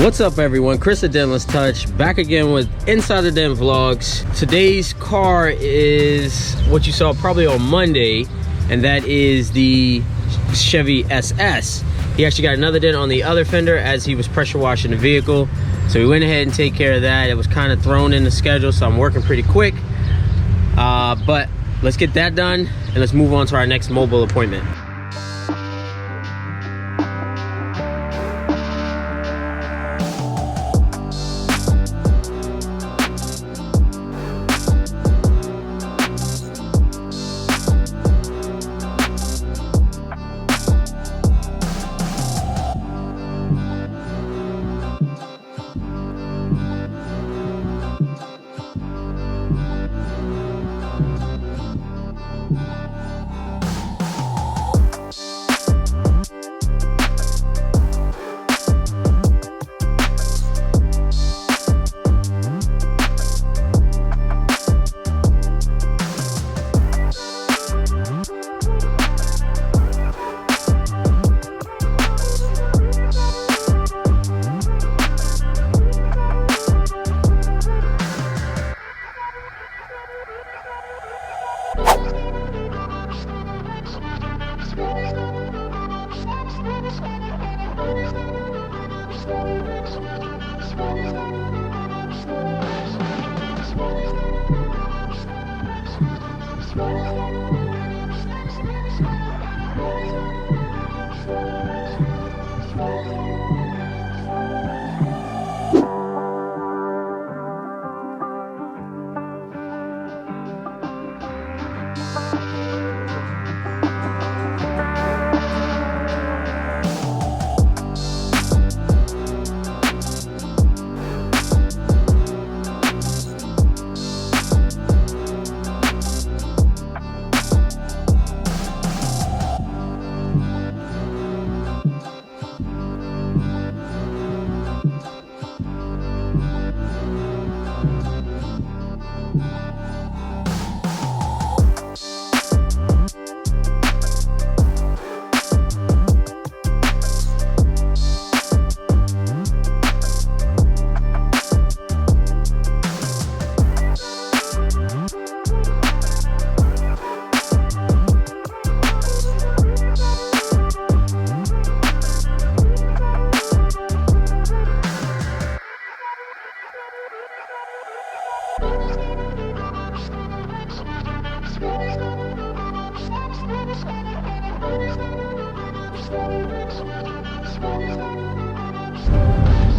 What's up everyone, Chris at Dentless Touch, back again with Inside the Dent Vlogs. Today's car is what you saw probably on Monday, and that is the Chevy SS. He actually got another dent on the other fender as he was pressure washing the vehicle. So we went ahead and take care of that. It was kind of thrown in the schedule, so I'm working pretty quick. But let's get that done and let's move on to our next mobile appointment.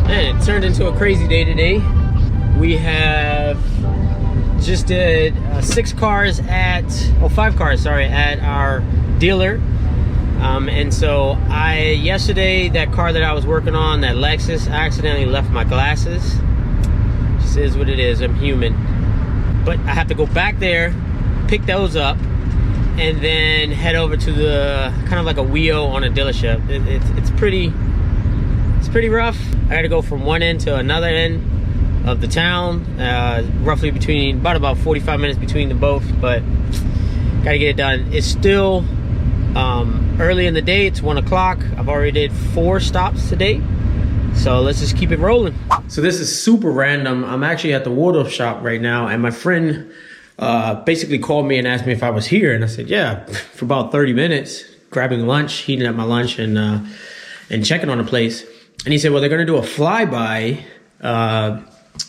Man, it turned into a crazy day today. We have just did 5 cars at our dealer. And so yesterday, that car that I was working on, that Lexus, I accidentally left my glasses. Just is what it is, I'm human. But I have to go back there, pick those up, and then head over to the kind of like a WEO on a dealership. It's pretty rough. I gotta go from one end to another end of the town, roughly about 45 minutes between the both, but gotta get it done. It's still early in the day. It's 1 o'clock. I've already did 4 stops today, so let's just keep it rolling. So this is super random. I'm actually at the Waldorf shop right now, and my friend basically called me and asked me if I was here, and I said yeah, for about 30 minutes, grabbing lunch, heating up my lunch, and checking on the place. And he said, well, they're gonna do a flyby. The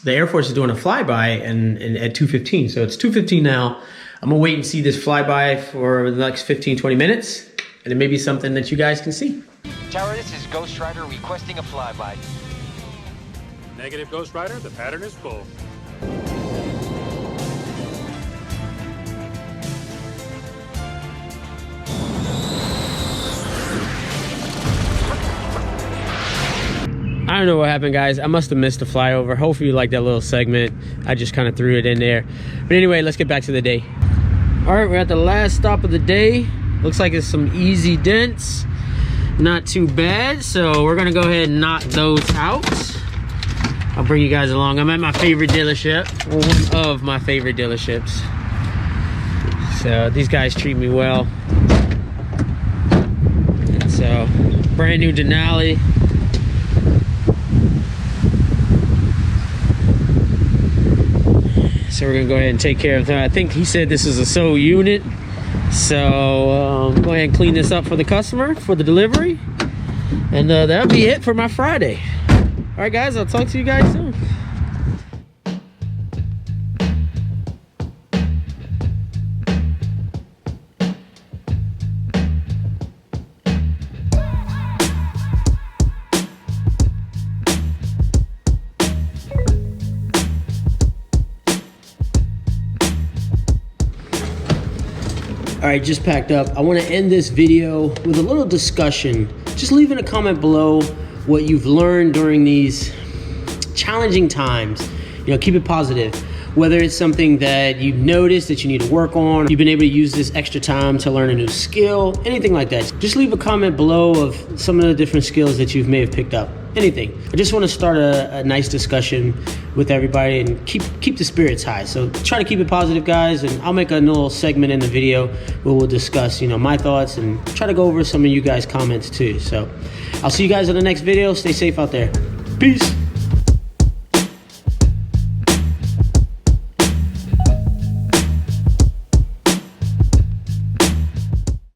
Air Force is doing a flyby and at 2:15, so it's 2:15 now. I'm gonna wait and see this flyby for the next 15-20 minutes, and it may be something that you guys can see. Tower, this is Ghost Rider requesting a flyby. Negative, Ghost Rider, the pattern is full. I don't know what happened, guys. I must have missed the flyover. Hopefully you like that little segment. I just kind of threw it in there. But anyway, let's get back to the day. All right, we're at the last stop of the day. Looks like it's some easy dents. Not too bad. So we're gonna go ahead and knock those out. I'll bring you guys along. I'm at my favorite dealership, or one of my favorite dealerships. So these guys treat me well. And so brand new Denali. So we're gonna go ahead and take care of that. I think he said this is a sole unit. So go ahead and clean this up for the customer for the delivery. And that'll be it for my Friday. All right, guys, I'll talk to you guys soon. All right, just packed up. I want to end this video with a little discussion. Just leave in a comment below what you've learned during these challenging times. You know, keep it positive. Whether it's something that you've noticed that you need to work on, you've been able to use this extra time to learn a new skill, anything like that. Just leave a comment below of some of the different skills that you may have picked up. Anything. I just want to start a nice discussion with everybody and keep the spirits high. So try to keep it positive, guys, and I'll make a little segment in the video where we'll discuss, you know, my thoughts and try to go over some of you guys' comments too. So I'll see you guys in the next video. Stay safe out there. Peace.